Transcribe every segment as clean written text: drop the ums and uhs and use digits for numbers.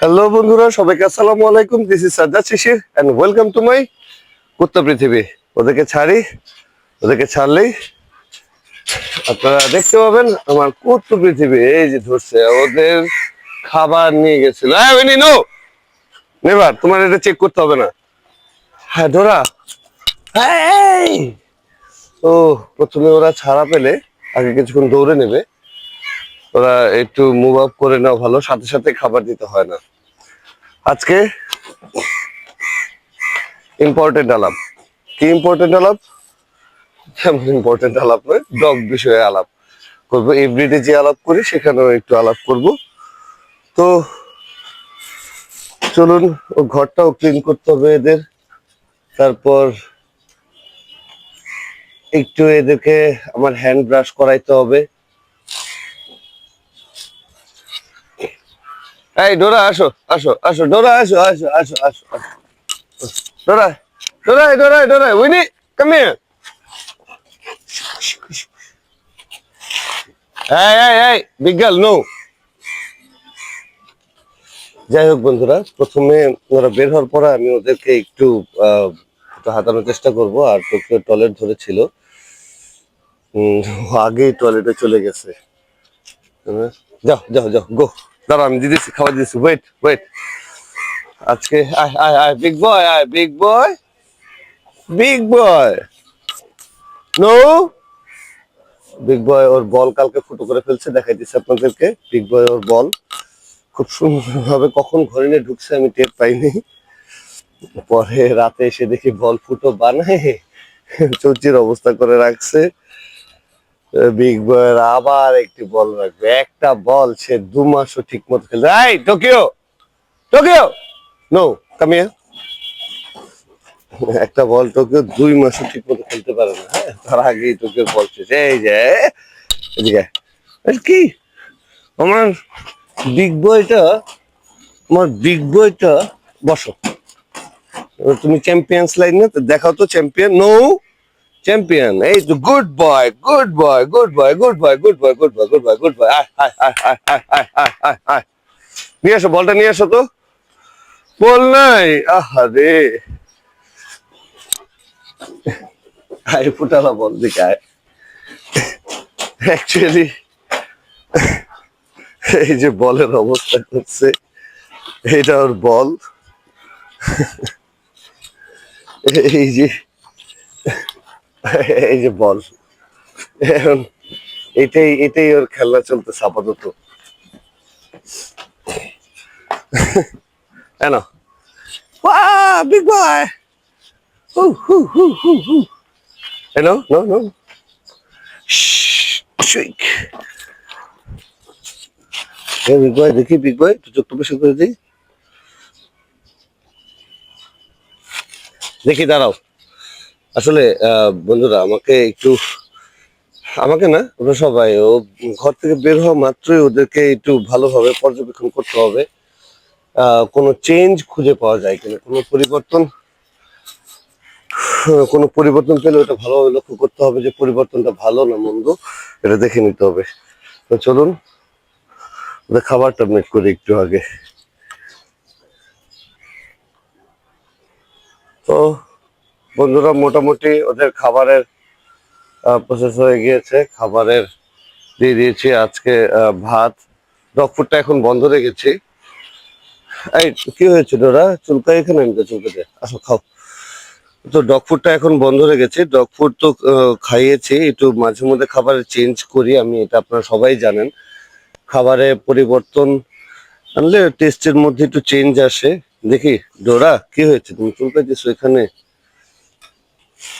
Hello বন্ধুরা, সবাইকে আসসালামু আলাইকুম। This is Sajjad Shishir and welcome to my কুত্তা পৃথিবী। ওদেরকে ছাড়লেই আপনারা দেখতে পাবেন আমার কুত্তা পৃথিবী। এই যে ধরছে, ওদের খাবার নিয়ে গেছিল। নেভার, তোমার এটা চেক করতে হবে না। হ্যাঁ ডোরা, এই ও প্রথমে ওরা ছাড়া পেলে আগে কিছুক্ষণ দৌড়ে নেবে। ওরা একটু মুভ আপ করে নেওয়া ভালো, সাথে সাথে খাবার দিতে হয় না। আজকে ইম্পর্টেন্ট আলাপ। কি ইম্পর্টেন্ট আলাপ? যেমন ইম্পর্টেন্ট আলাপ নয়, ডগ বিষয়ে আলাপ করবো। এভরিডে যে আলাপ করি সেখানেও একটু আলাপ করব। তো চলুন, ও ঘরটাও ক্লিন করতে হবে এদের। তারপর একটু এদেরকে আমার হ্যান্ড ব্রাশ করাইতে হবে। এই ডোরা, আসো আসো আসো, ডোরা আসো আসো আসো আসো আসো, ডোরা ডোরা ডোরা ডোরা, উইনি কাম হিয়ার। এই বিগ গার্ল, নো। যাই হোক বন্ধুরা, প্রথমে ওরা বের হওয়ার পরে আমি ওদেরকে একটু হাঁটানোর চেষ্টা করব। আর টোকিও টয়লেট ধরেছিল, আগেই টয়লেটে চলে গেছে। যাও যাও যাও, গো। দাঁড়া, আমি দিদিছি, খাবার দিচ্ছি। Wait wait. আজকে আয় আয় আয়, বিগ বয়, আয় big boy, big boy. No, big boy ওর বল কালকে ফুটো করে ফেলছে, দেখাই দিচ্ছে আপনাদেরকে। বিগ বয় ওর বল খুব সুন্দরভাবে কখন ঘরে নিয়ে ঢুকছে আমি টের পাইনি। পরে রাতে এসে দেখি বল ফুটো বানায় চৌচির অবস্থা করে রাখছে। বিগ বয়ের আবার একটি বল রাখবে। একটা বল সে 2 মাসও ঠিক মতো খেলছে। এই Tokyo, Tokyo, no come here. একটা বল টোকিও 2 মাসও ঠিক মতো খেলতে পারে না। হ্যাঁ, তার আগেই টোকিও বল শেষ। এই যে এদিকে কি আমার বিগ বয়টা, আমার বিগ বয়টা, বসো। তুমি চ্যাম্পিয়ন্স লাইন না, দেখাও তো চ্যাম্পিয়ন। No, champion. এই তো good boy, good boy, good boy, good boy, good boy, good boy, good boy, good boy. নিয়ে আসো বলটা, নিয়ে আসো তো। বল নাই, আহারে। আয় ফুটালা বল দিকে আয়। অ্যাকচুয়ালি এই যে বলের অবস্থা করছে, এটা ওর বল। এই যে, এই যে বল। এখন এটাই এটাই ওর খেলা চলতেছে আপাতত। কেন big boy, no, no, no. Big boy, দেখি বিগ বয়, একটু চোখটা বেশি করে দিই। দেখি, দাঁড়াও। আসলে বন্ধুরা, আমাকে না, ওরা সবাই ও ঘর থেকে বের হওয়া মাত্রই ওদেরকে একটু ভালোভাবে পর্যবেক্ষণ করতে হবে। কোনো চেঞ্জ খুঁজে পাওয়া যায় কিনা, কোনো পরিবর্তন পেলে ওটা ভালোভাবে লক্ষ্য করতে হবে যে পরিবর্তনটা ভালো না মন্দ, এটা দেখে নিতে হবে। তো চলুন, ওদের খাবারটা মেক করি একটু আগে। তো বন্ধুরা, মোটামুটি ওদের খাবারের প্রসেস হয়ে গিয়েছে। খাবারের দিয়ে দিয়েছি আজকে ভাত। ডগ ফুডটা এখন বন্ধ রেখেছি। এই কি হয়েছিল, ওরা চুলকায় এখানে, আমি তো চুলকাতে, আসো খাও। তো ডগ ফুডটা এখন বন্ধ রেখেছি। ডগ ফুড তো খাইয়েছি, একটু মাঝে মধ্যে খাবার চেঞ্জ করি আমি, এটা আপনারা সবাই জানেন। খাবারে পরিবর্তন আনলে টেস্টের মধ্যে একটু চেঞ্জ আসে। দেখি ডোরা, কি হয়েছে, তুমি চুলকাইতেছো এখানে?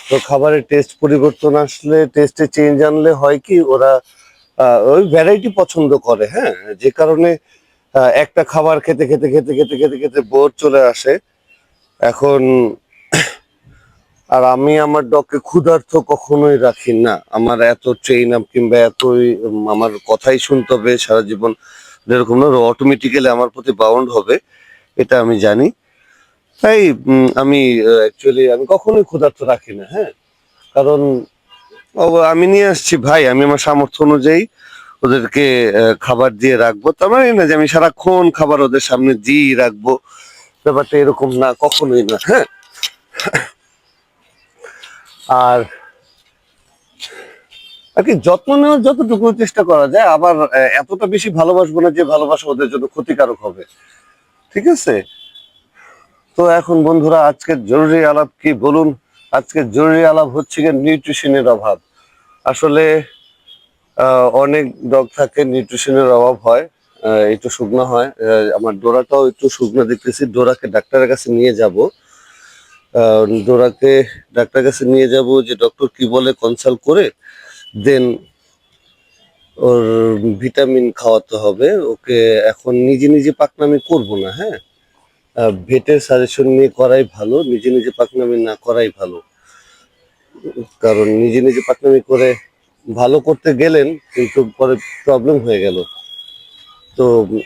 তো খাবারের টেস্ট পরিবর্তন আসলে, টেস্টে চেঞ্জ আনলে হয় কি, ওরা ওই ভ্যারাইটি পছন্দ করে। হ্যাঁ, যে কারণে একটা খাবার খেতে খেতে খেতে খেতে খেতে খেতে বোর চলে আসে। এখন আর আমি আমার ডগকে ক্ষুধার্ত কখনোই রাখি না। আমার এত ট্রেন আপ কিংবা এতই আমার কথাই শুনতে হবে সারা জীবন, এরকম না। অটোমেটিক্যালি আমার প্রতি বাউন্ড হবে, এটা আমি জানি। তাই আমি অ্যাকচুয়ালি আমি কখনোই ক্ষুধার্ত রাখি না। হ্যাঁ, কারণ আমি নিয়ে আসছি ভাই, আমি আমার সামর্থ্য অনুযায়ী ওদেরকে খাবার দিয়ে রাখবো, তার মানে না যে আমি সারাক্ষণ খাবার ওদের সামনে দিয়ে রাখবো, ব্যাপারটা এরকম না, কখনোই না। হ্যাঁ, আর আর কি যত্ন নেওয়ার যতটুকু চেষ্টা করা যায়, আবার এতটা বেশি ভালোবাসবো না যে ভালোবাসা ওদের জন্য ক্ষতিকারক হবে। ঠিক আছে? তো এখন বন্ধুরা, আজকের জরুরি আলাপ কি বলুন? আজকের জরুরি আলাপ হচ্ছে গিয়ে নিউট্রিশনের অভাব। আসলে অনেক ডগ থাকে নিউট্রিশনের অভাব হয়, একটু শুকনো হয়। আমার ডোরাটাও একটু শুকনো দেখতেছি, ডোরাকে ডাক্তারের কাছে নিয়ে যাব। ডোরাকে ডাক্তারের কাছে নিয়ে যাব, যে ডক্টর কি বলে কনসাল্ট করে দেন ওর ভিটামিন খাওয়াতে হবে ওকে। এখন নিজে নিজে পাকনামি করব না, হ্যাঁ। ভেটের সাজেশন নিয়ে করাই ভালো, নিজে নিজে পাকনামি না করাই ভালো। কারণ নিজে নিজে পাকনামি করে ভালো করতে গেলেন কিন্তু পরে প্রবলেম হয়ে গেল, তো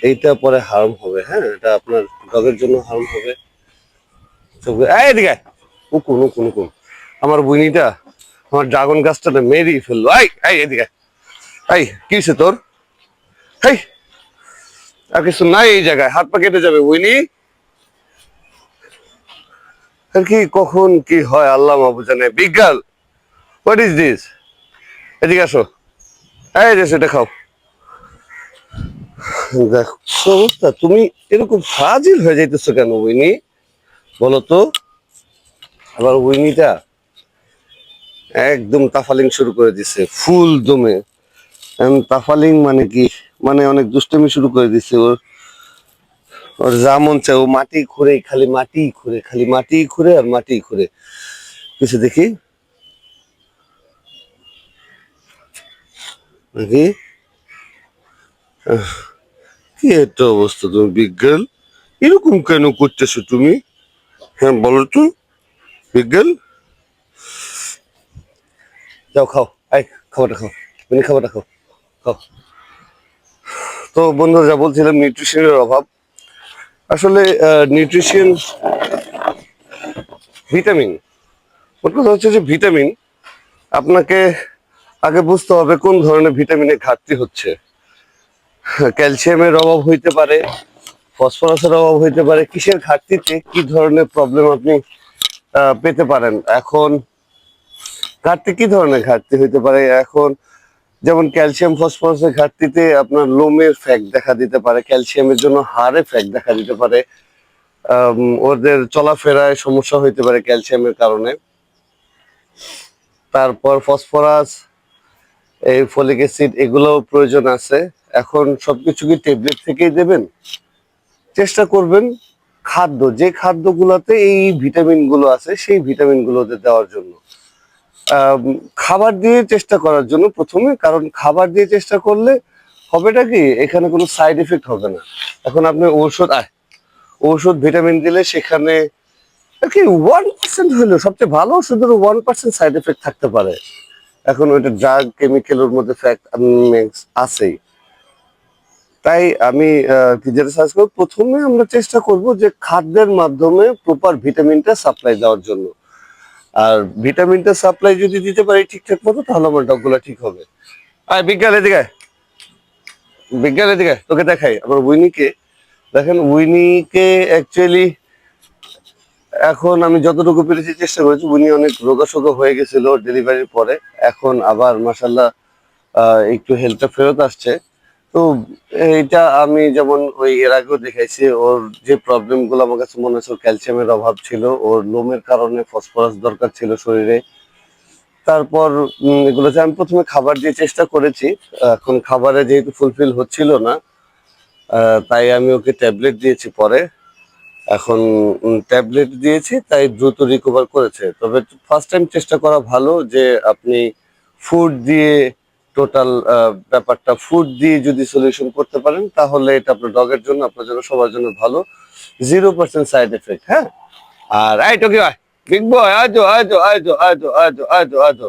এইটা পরে হার্ম হবে। হ্যাঁ, এটা আপনার ডগের জন্য হার্ম হবে। এদিকে আয়। উকুন উকুন উকুন, আমার বুইনিটা আমার ড্রাগন গাছটা মেরেই ফেললো। এই এদিকে আয়। কি হয়েছে তোর? হেই, আর কিছু নাই এই জায়গায়, হাত পা কেটে যাবে বুইনি। আর কি কখন কি হয় আল্লাহ মাহবুব জানে। বিজ্ঞান, হোয়াট ইজ দিস? এদিকে আসো। এই যে সেটা খাও। দেখো অবস্থা, তুমি এরকম ফাজিল হয়ে যাইতেছো কেন উইনি, বলো তো? আবার উইনিটা একদম তাফালিং শুরু করে দিছে ফুল দমে। তাফালিং মানে কি, মানে অনেক দুষ্টুমি শুরু করে দিছে। ওর ওর যা মন চায় ও মাটি খুঁড়ে, খালি মাটি খুঁড়ে, খালি মাটি খুঁড়ে আর মাটি খুঁড়ে। কিছু দেখি নাকি? কি একটা অবস্থা, তুমি বিজ্ঞান এরকম কেন করতেছো তুমি? হ্যাঁ বলো তো বিজ্ঞান। যাও খাও, আই খাবারটা খাও, তুমি খাবারটা খাও, খাও। তো বন্ধুরা, যা বলছিলাম নিউট্রিশনের অভাব। আসলে নিউট্রিশন, ভিটামিন, ওর কথা হচ্ছে যে ভিটামিন আপনাকে আগে বুঝতে হবে কোন ধরনের ভিটামিনের ঘাটতি হচ্ছে। ক্যালসিয়ামের অভাব হইতে পারে, ফসফরাসের অভাব হইতে পারে, কিসের ঘাটতিতে কি ধরনের প্রবলেম আপনি পেতে পারেন। এখন ঘাটতি কি ধরনের ঘাটতি হইতে পারে? এখন যেমন ক্যালসিয়াম ফসফরাসের ঘাটতিতে আপনার লোমের ফ্যাক দেখা দিতে পারে, ক্যালসিয়ামের জন্য হাড়ে ফ্যাক দেখা দিতে পারে, ওদের চলাফেরায় সমস্যা হইতে পারে ক্যালসিয়ামের কারণে। তারপর ফসফরাস, এই ফলিক অ্যাসিড, এগুলো প্রয়োজন আছে। এখন সবকিছু কি ট্যাবলেট থেকেই দেবেন? চেষ্টা করবেন খাদ্য, যে খাদ্যগুলোতে এই ভিটামিন গুলো আছে সেই ভিটামিন গুলোতে দেওয়ার জন্য। খাবার দিয়ে চেষ্টা করার জন্য প্রথমে, কারণ খাবার দিয়ে চেষ্টা করলে হবেটা কি, এখানে কোনো সাইড এফেক্ট হবে না। এখন আপনি ঔষধ ভিটামিন দিলে সেখানে আর কি 1% হলেও, সবচেয়ে ভালো ওষুধের 1% সাইড এফেক্ট থাকতে পারে। এখন ওইটা ড্রাগ কেমিক্যালের মধ্যে ফ্যাক্ট আছেই। তাই আমি যেটা সাজেস্ট করব, প্রথমে আমরা চেষ্টা করব যে খাদ্যের মাধ্যমে প্রপার ভিটামিনটা সাপ্লাই দেওয়ার জন্য। আর ভিটামিনটা সাপ্লাই যদি দিতে পারি ঠিকঠাক মতো, তাহলে আমার ডগগুলো ঠিক হবে। আর বিজ্ঞান এদিকে আয়। বিজ্ঞান এদিকে আয়, তোকে দেখাই আমার উইনিকে। দেখেন উইনিকে অ্যাকচুয়ালি এখন আমি যতটুকু পেরেছি চেষ্টা করেছি। উইনি অনেক রোগাশোগা হয়ে গেছিল ডেলিভারির পরে, এখন আবার মাসাল্লাহ একটু হেলথটা ফেরত আসছে। তো এইটা আমি যেমন ওই এর আগেও দেখাইছি, ওর যে প্রবলেম গুলো আমার কাছে মনে হচ্ছে, ক্যালসিয়ামের অভাব ছিল, ওর লোমের কারণে ফসফরাস দরকার ছিল শরীরে। তারপর এগুলোতে আমি প্রথমে খাবার দিয়ে চেষ্টা করেছি। এখন খাবারে যেহেতু ফুলফিল হচ্ছিল না, তাই আমি ওকে ট্যাবলেট দিয়েছি পরে। এখন ট্যাবলেট দিয়েছি, তাই দ্রুত রিকভার করেছে। তবে ফার্স্ট টাইম চেষ্টা করা ভালো যে আপনি ফুড দিয়ে টোটাল ব্যাপারটা ফুড দিয়ে যদি সলিউশন করতে পারেন, তাহলে এটা আপনার ডগের জন্য, আপনার জন্য, সবার জন্য ভালো। 0% সাইড এফেক্ট। হ্যাঁ, আর এই টোকিও বিগ বয়, আজো আজো আজো আজো আজো আজো আজো।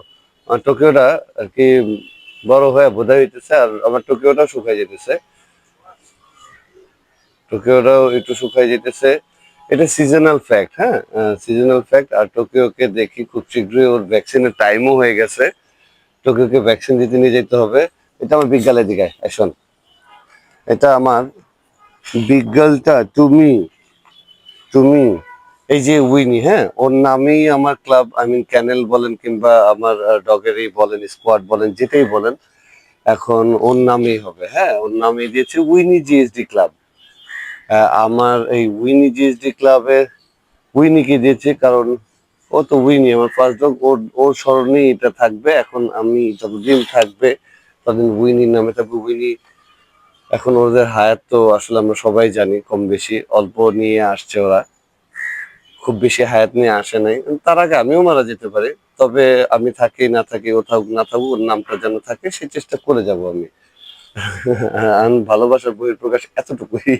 আমার টোকিওটা আর কি বড় হয়ে বোঝা হইতেছে, আর আমার টোকিওটাও শুকাই যেতেছে। টোকিওটাও একটু শুকাই যেতেছে। এটা সিজনাল ফ্যাক্ট। হ্যাঁ, সিজনাল ফ্যাক্ট। আর টোকিওকে দেখি খুব শীঘ্রই ওর ভ্যাকসিনের টাইমও হয়ে গেছে। টোকিওকে ভ্যাকসিন দিতে নিয়ে যেতে হবে। এটা আমার বিজ্ঞানের দিকে শোন, এটা আমার বিজ্ঞালটা। তুমি তুমি এই যে উইনি, হ্যাঁ, ওর নামেই আমার ক্লাব, আই মিন ক্যানেল বলেন কিংবা আমার ডগেরই বলেন, স্কোয়াড বলেন, যেটাই বলেন, এখন ওর নামেই হবে। হ্যাঁ, ওর নামে দিয়েছে উইনি জিএসডি ক্লাব। আমার এই উইনি জিএসডি ক্লাবের উইনিকে দিয়েছে কারণ ও তো উইনি আমার ফার্স্ট ডগ, ওর ওর স্মরণেই এটা থাকবে। এখন আমি যতদিন থাকবে ততদিন উইনি নামে থাকবে। উইনি এখন ওদের হায়াত তো আসলে আমরা সবাই জানি, কম বেশি অল্প নিয়ে আসছে ওরা, খুব বেশি হায়াত নিয়ে আসে নাই। তার আগে আমিও মারা যেতে পারি, তবে আমি থাকি না থাকি, ও থাকুক না থাকুক, ওর নামটা যেন থাকে সেই চেষ্টা করে যাব আমি। আমি ভালোবাসার বহিঃপ্রকাশ এতটুকুই,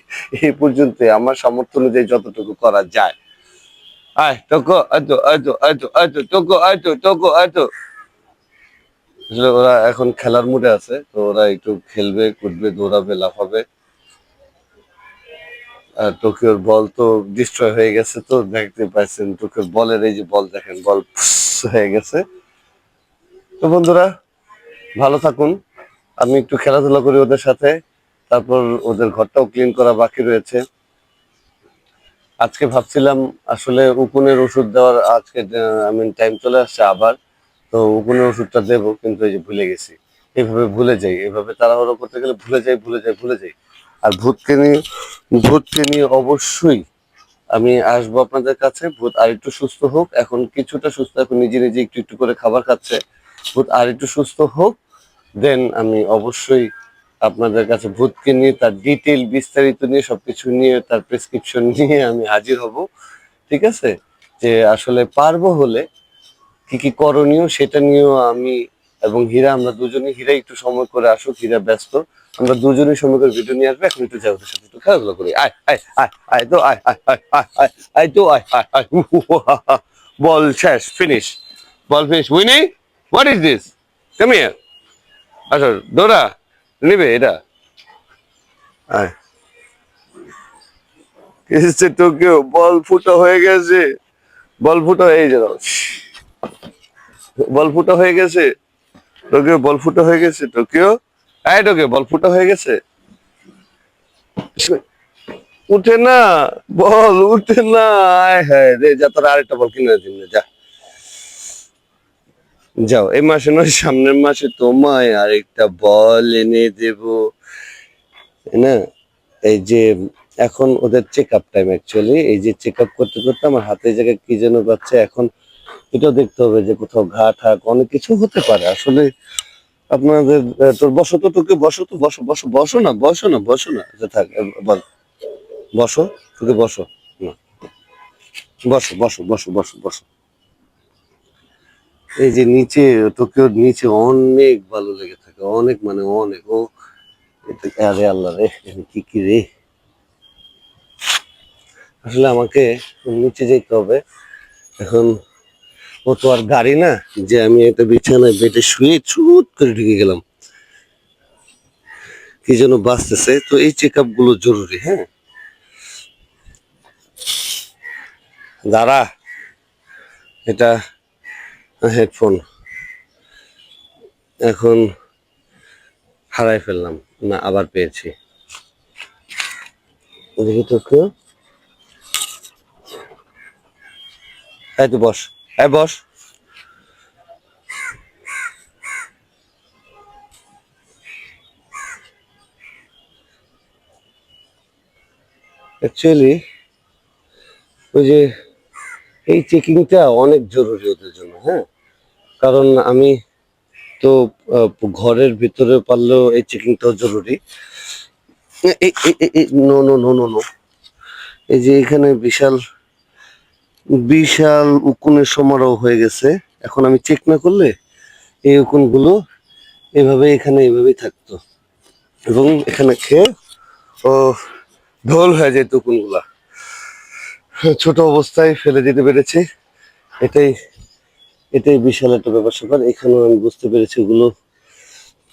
এই পর্যন্ত আমার সামর্থ্য অনুযায়ী যতটুকু করা যায়। আয় টোকো, আয়তো আয়তো আয়তো আয়তো টোকো, আয়তো টোকো, আয়তো। আসলে ওরা এখন খেলার মুডে আছে, তো ওরা একটু খেলবে, কুদবে, দৌড়াবে, লাফাবে। আর টোকিওর বল তো ডিস্ট্রয় হয়ে গেছে, তো দেখতে পাচ্ছেন টোকিওর বলের এই যে বল দেখেন, বল হয়ে গেছে। তো বন্ধুরা ভালো থাকুন, আমি একটু খেলাধুলা করি ওদের সাথে, তারপর ওদের ঘরটাও ক্লিন করা বাকি রয়েছে। আজকে ভাবছিলাম আসলে উকুনের ওষুধ দেওয়ার, আজকে আই মিন টাইম চলে আসছে আবার, তো উকুনের ওষুধটা দেবো, কিন্তু এই যে ভুলে গেছি। এইভাবে ভুলে যাই, এভাবে তাড়াহুড়ো করতে গেলে ভুলে যাই, ভুলে যাই, ভুলে যাই। আর ভূতকে নিয়ে অবশ্যই আমি আসবো আপনাদের কাছে। ভূত আর একটু সুস্থ হোক, এখন কিছুটা সুস্থ, এখন নিজে নিজে একটু একটু করে খাবার খাচ্ছে। ভূত আর একটু সুস্থ হোক, দেন আমি অবশ্যই আপনাদের কাছে ভূতকে নিয়ে তার ডিটেল বিস্তারিত নিয়ে সবকিছু নিয়ে তার প্রেসক্রিপশন নিয়ে আমি হাজির হব। ঠিক আছে, যে আসলে পারবো হলে কি কি করণীয় সেটা নিয়েও আমি এবং হীরা, আমরা দুজনে, হীরা একটু সময় করে আসুক, হীরা ব্যস্ত, আমরা দুজনেই সময় করে ভিডিও নিয়ে আসবো। এখন একটু যাই ওদের সাথে একটু খেলাধুলা করি। আয় আয় আয় আয় তো আয় আয় আয় আয় আয় আয় তো আয় আয় আয়। বল শেষ, finish, ball finish. Winnie, what is this? Come here. আচ্ছা দৌড়া, নিবে এটা। আয়, এসেছে টোকিও, বল ফুটো হয়ে গেছে, বল ফুটো হয়ে যাও, বল ফুটো হয়ে গেছে টোকিও, বল ফুটো হয়ে গেছে টোকিও। এই টোকিও, বল ফুটো হয়ে গেছে, উঠে না, বল উঠে না। আয় হ্যাঁ রে, যা তোর আরেকটা বল কিনে দিন, যা যাও, এই মাসে নয় সামনের মাসে তোমায় আরেকটা বল এনে দেব, তাই না? এই যে এখন ওদের চেক আপ টাইম, অ্যাকচুয়ালি এই যে চেক আপ করতে করতে আমার হাতের জায়গায় কি যেন পাচ্ছে। এখন এটাও দেখতে হবে যে কোথাও ঘা ঠাক অনেক কিছু হতে পারে আসলে। আপনাদের তোর বসো তো, তোকে বসো তো, বসো বসো বসো না, বসো না, বসো না, আচ্ছা থাক, বল বসো, তোকে বসো না, বসো বসো বসো বসো বসো। এই যে নিচে, টোকিওর নিচে অনেক ভালো লেগে থাকে, অনেক মানে অনেক। ও আরে আল্লাহ রে, কি কি রে, আসলে আমাকে নিচে যেতে হবে এখন। ও তো আর গাড়ি না যে আমি একটা বিছানায় বেডে শুয়ে চুট করে ঢুকে গেলাম। কি যেন বাঁচতেছে, তো এই চেক আপ গুলো জরুরি। হ্যাঁ, দাঁড়া, এটা হেডফোন এখন হারাই ফেললাম, না আবার পেয়েছি। দেখি তো কেউ, এই তো বস, এই বস। অ্যাকচুয়ালি ওই যে এই চেকিংটা অনেক জরুরি ওদের জন্য। হ্যাঁ, কারণ আমি তো ঘরের ভিতরে পারলেও এই চেকিংটাও জরুরি। No no no no no, এই যে এখানে বিশাল বিশাল উকুনের সমারোহ হয়ে গেছে। এখন আমি চেক না করলে এই উকুনগুলো এভাবে এখানে এভাবেই থাকতো, এবং এখানে খেয়ে ও ঢোল হয়ে যেত উকুনগুলা। ছোট অবস্থায় ফেলে দিতে পেরেছি, এটাই এটাই বিশাল একটা ব্যাপার স্যাপার। এখানেও আমি বুঝতে পেরেছি ওগুলো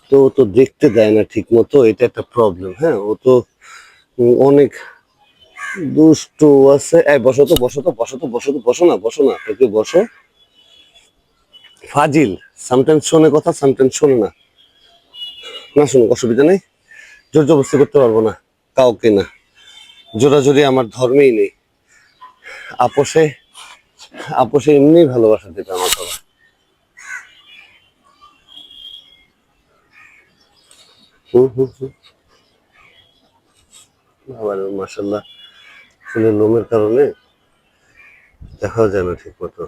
তো ও তো দেখতে দেয় না ঠিক মতো, এটা একটা প্রবলেম। হ্যাঁ, ও তো অনেক দুষ্টু আছে। এই বসো তো, বসো তো, বসো তো, বসো তো, বসো না, বসো না, তোকে বসো। ফাজিল, সামটাইমস শোনে কথা, সামটাইমস শোনে না। না শুনুক, অসুবিধা নেই, জোর জবরদস্তি করতে পারবো না কাউকে, না জোরাজোরি আমার ধর্মেই নেই। আপোষে আপোষে এমনি ভালোবাসা দিতে আমার সবাই। হুম হুম হুম। আবার মাসাল্লাহ ফুলের লোমের কারণে দেখাও যায় না ঠিক মতো।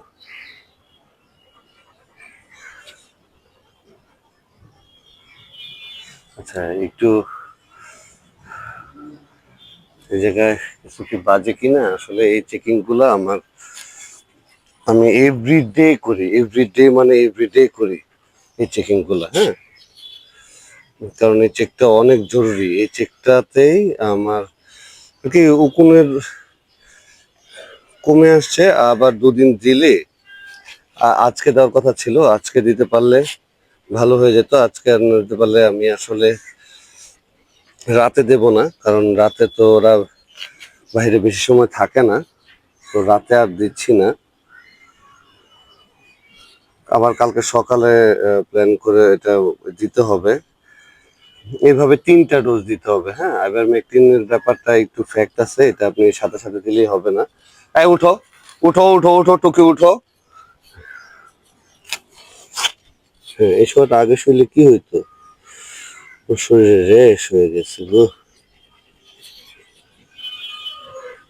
আচ্ছা, একটু এই জায়গায় কিছু কি বাজে কিনা, আসলে এই চেকিং গুলো আমি এভরিডে করি, এভরিডে মানে এভরিডে করি এই চেকিং গুলা, হ্যাঁ। কারণ এই চেকটা অনেক জরুরি, এই চেকটাতেই আমার কি উকুনের কমে আসছে। আবার দুদিন দিলে আজকে দেওয়ার কথা ছিল, আজকে দিতে পারলে ভালো হয়ে যেত। আজকে আর না দিতে পারলে আমি আসলে রাতে দেব না, কারণ রাতে তো ওরা বাইরে বেশি সময় থাকে না, তো রাতে আর দিচ্ছি না। আবার কালকে সকালে প্ল্যান করে এটা দিতে হবে। এইভাবে 3টা ডোজ দিতে হবে, হ্যাঁ। আইভারমেকটিনের ব্যাপারটা একটু ফ্যাক্ট আছে, এটা আপনি সাথে সাথে দিলেই হবে না। এই উঠো উঠো উঠো উঠো, টুকি উঠো। হ্যাঁ, এই সময়টা আগে শুইলে কি হইতো, ওর শরীরে রেশ হয়ে গেছে গো।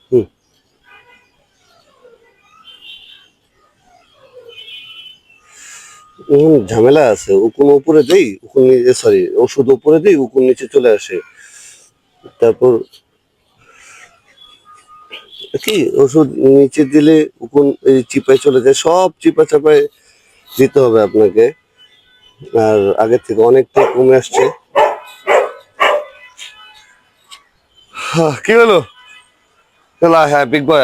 হুম। ঝামেলা আছে, উকুন উপরে দেই, উকুন নিচে, সরি ওষুধ উপরে দেই, উকুন নিচে চলে আসে। তারপর কি, ওষুধ নিচে দিলে উকুন এই চিপায় চলে যায়, সব চিপা চাপায় দিতে হবে আপনাকে। আর আগের থেকে অনেকটা কমে আসছে। কি হলো, চলা, হ্যাঁ বিগ বয়,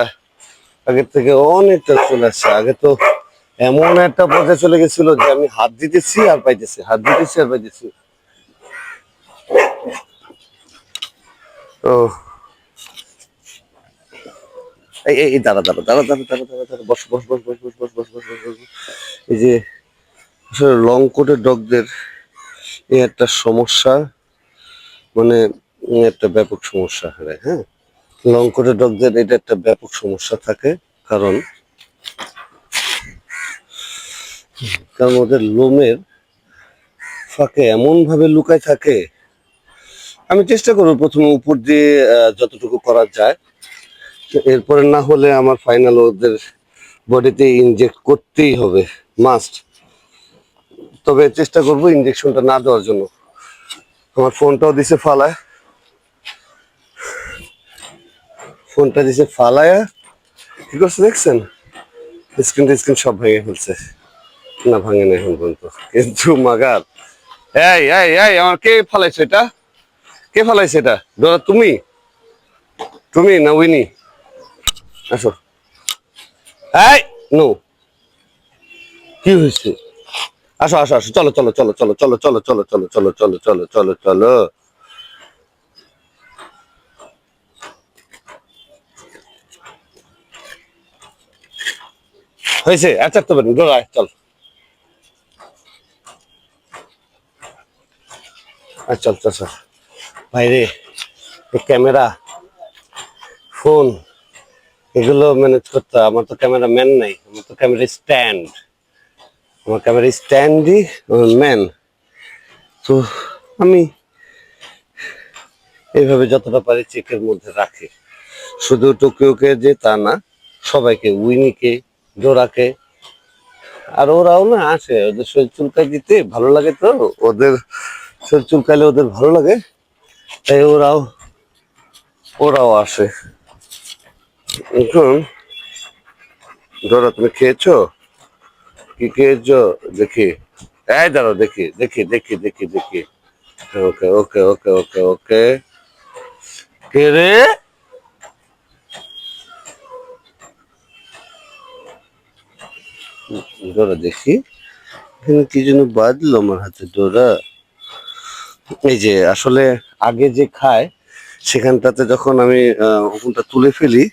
আগের থেকে অনেকটা চলে আসছে। আগে তো এমন একটা পর্যায়ে চলে গেছিল যে আমি হাত দিতেছি আর পাইতেছি, হাত দিতেছি আর পাইতেছি। তো এই দাঁড়া দাঁড়া দাঁড়া দাঁড়া দাঁড়া দাঁড়া দাঁড়া, বস বস বস বস বস বস বস বস বস বস। এই যে আসলে লং কোটের ডগদের এই একটা সমস্যা, মানে একটা ব্যাপক সমস্যা হয়, হ্যাঁ। লং কোটের ডগদের এটা একটা ব্যাপক সমস্যা থাকে, কারণ কারণ ওদের লোমের ফাঁকে এমন ভাবে লুকায় থাকে। আমি চেষ্টা করবো প্রথমে উপর দিয়ে যতটুকু করা যায়, এরপরে না হলে আমার ফাইনাল ওদের বডিতে ইনজেক্ট করতেই হবে, মাস্ট। তবে চেষ্টা করবো ইনজেকশনটা না দেওয়ার জন্য। আমার ফোনটাও দিছে ফালায়, ফোনটা দিছে ফালায়া, কি করছে দেখছেন, স্ক্রিন সব ভেঙে ফেলছে। না ভাঙে না এখন পর্যন্ত, কিন্তু মাগার, এই এই এই আমার কে ফালাইছে এটা, কে ফালাইছে এটা, ডোরা তুমি, তুমি না উইনি, আসো। এই নো, কি হয়েছে, আসো আসো আসো, চলো চলো চলো চলো চলো চলো চলো চলো চলো চলো চলো চলো চলো। হয়েছে, আচ্ছা তো পারেন, ডোরায় চল, আচ্ছা চল চল। ভাইরে, ক্যামেরা, ফোন, এগুলো ম্যানেজ করতে হয়। আমার তো ক্যামেরা ম্যান নাই, আমার তো ক্যামেরা স্ট্যান্ড, আমার ক্যামেরা স্ট্যান্ডই ম্যান। তো আমি এইভাবে যতটা পারি চেকের মধ্যে রাখি, শুধু টোকিওকে যে তা না, সবাইকে, উইনিকে, ডোরাকে। আর ওরাও না আসে, ওদের শরীর চুলকাই দিতে ভালো লাগে, তো ওদের শরীর চুলকাইলে ওদের ভালো লাগে, তাই ওরাও ওরাও আসে। এখন ডোরা তুমি খেয়েছো, কি খেয়েছো দেখি, এই দাঁড়াও দেখি দেখি দেখি দেখি দেখি। ওকে ওকে ওকে ওকে ওকে, কে রে, ডোরা দেখি, এখানে কি যেন বাজলো আমার হাতে, ডোরা। এই যে আসলে আগে যে খায়, সেখানটাতে যখন আমি ওখানটা তুলে ফেলি,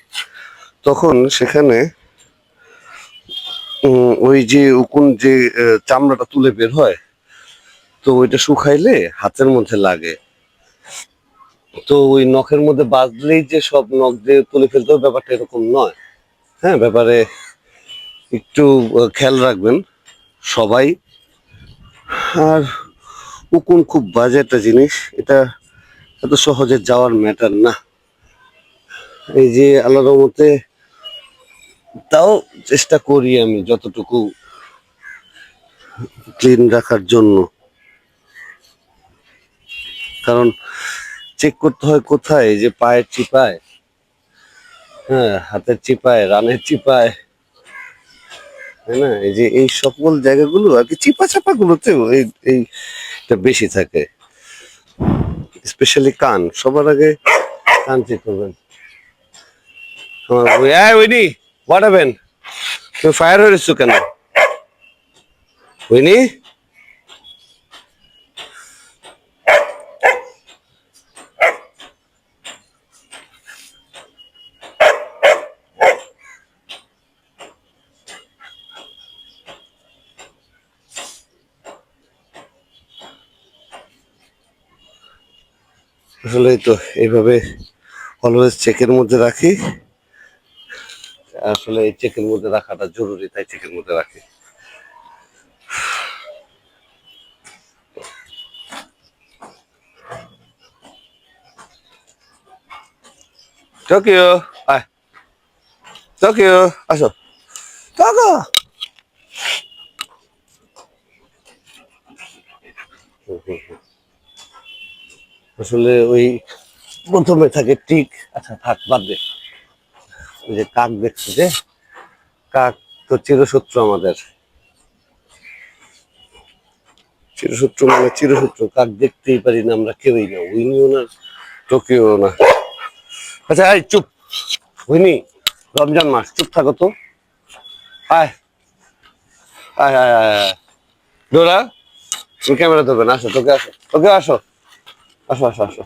তখন সেখানে ওই যে উকুন যে চামড়াটা তুলে বের হয়, তো ওইটা শুকাইলে হাতের মধ্যে লাগে। তো ওই নখের মধ্যে বাজলেই যে সব নখ দিয়ে তুলে ফেলতে হবে ব্যাপারটা এরকম নয়। হ্যাঁ, ব্যাপারে একটু খেয়াল রাখবেন সবাই। আর উকুন খুব বাজে একটা জিনিস, এটা এত সহজে যাওয়ার ম্যাটার না। এই যে আল্লাহর রহমতে তাও চেষ্টা করি আমি যতটুকু ক্লিন রাখার জন্য, কারণ চেক করতে হয় কোথায়, এই যে পায়ের চিপায়, হ্যাঁ হাতের চিপায়, রানের চিপায়, তাই না? এই যে এই সকল জায়গাগুলো আর কি চিপা চাপা গুলোতেও এইটা বেশি থাকে। স্পেশালি কান, সবার আগে কান চেক করবেন। Winnie, what happen? তুমি ফায়ার হয়েছো কেন উইনি? আসলে তো এইভাবে অলওয়েজ চেকের মধ্যে রাখি। আসলে এই চেকের মধ্যে রাখাটা জরুরি, তাই চেকের মধ্যে রাখি। টোকিও, আয় টোকিও, আসো টোকো। আসলে ওই প্রথমে থাকে টিক, আচ্ছা থাক বাদ দে। ওই যে কাক দেখছি যে, কাক তো চিরশত্রু আমাদের, চিরশত্রু মানে চিরশত্রু, কাক দেখতেই পারি না আমরা কেউই না, উইনিও না টোকিও না। আচ্ছা এই চুপ উইনি, রমজান মাস, চুপ থাকো তো। আয় আয় আয় আয় আয়। ডোরা, তুমি ক্যামেরা ধরবে না, আসো তোকে, আসো তোকে, আসো আসো আসো আসো,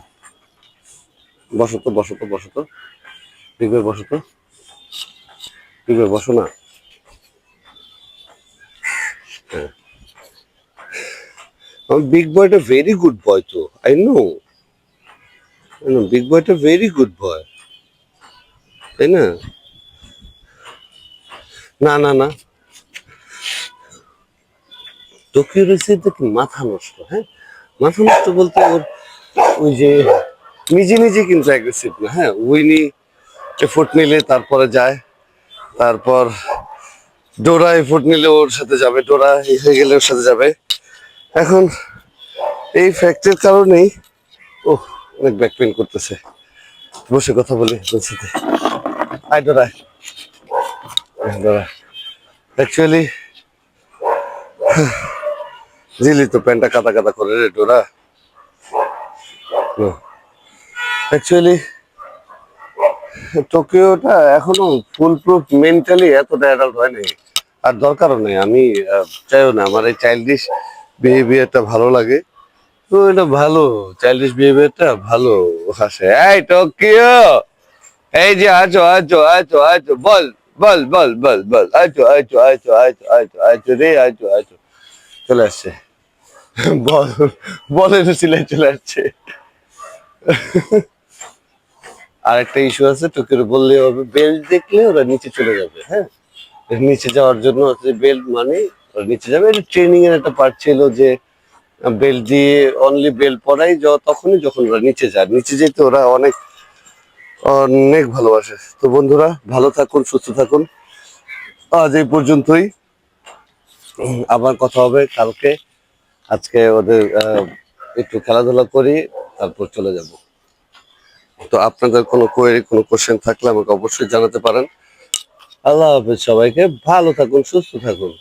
বসো তো বসো তো বসো তো, বিগ ভাই বসো তো, বিগ ভাই বসো না। হ্যাঁ, বিগ বয়টা ভেরি গুড বয় তো, আই নো, বিগ বয়টা ভেরি গুড বয়, তাই না? না না না, টোকিও রয়েছে দেখি মাথা নষ্ট। হ্যাঁ, মাথা নষ্ট বলতে ওর ওই যে নিজে নিজে কিন্তু অ্যাগ্রেসিভ না। হ্যাঁ, উইনি এফোর্ট নিলে তারপরে যায়, তারপর ডোরা এফোর্ট নিলে ওর সাথে যাবে, ডোরা এই হয়ে গেলে ওর সাথে যাবে। এখন এই ফ্যাক্টের কারণেই ও অনেক ব্যাক পেন করতেছে। বসে কথা বলি তোর সাথে, আয় ডোরা, ডোরা অ্যাকচুয়ালি জিলি তো প্যান্টটা কাদা কাদা করে রে ডোরা। অ্যাকচুয়ালি টোকিওটা এখনো ফুল প্রুফ মেন্টালি এতটা অ্যাডাল্ট হয় নাই, আর দরকারও নেই। আমি চাইও না, আমার এই চাইল্ডিশ বিহেভিয়ারটা ভালো লাগে। তো এটা ভালো, চাইল্ডিশ বিহেভিয়ারটা ভালো হাসে। এই টোকিও, এই যে আছো আছো আছো আছো, বল বল বল বল বল, আছো আছো আছো আছো আছো আছো রে, আছো আছো, চলে আসছে বল, বলের সিলাই চলে আসছে। আর একটা ইস্যু আছে, টোকিও বললে হবে বেল্ট দেখলে ওরা নিচে চলে যাবে। হ্যাঁ, নিচে যাওয়ার জন্য হচ্ছে বেল্ট মানে ওরা নিচে যাবে। এটা ট্রেনিং এর একটা পার্ট ছিল যে বেল্ট দিয়ে অনলি বেল্ট পরাই তখনই যখন ওরা নিচে যায়, নিচে যেতে ওরা অনেক অনেক ভালোবাসে। তো বন্ধুরা, ভালো থাকুন, সুস্থ থাকুন, আজ এই পর্যন্তই। আবার কথা হবে কালকে। আজকে ওদের একটু খেলাধুলা করি, তারপর চলে যাব। তো আপনাদের কোনো কোয়েরি, কোনো কোশ্চেন থাকলে আমাকে অবশ্যই জানাতে পারেন। আল্লাহ হাফেজ, সবাইকে ভালো থাকুন, সুস্থ থাকুন।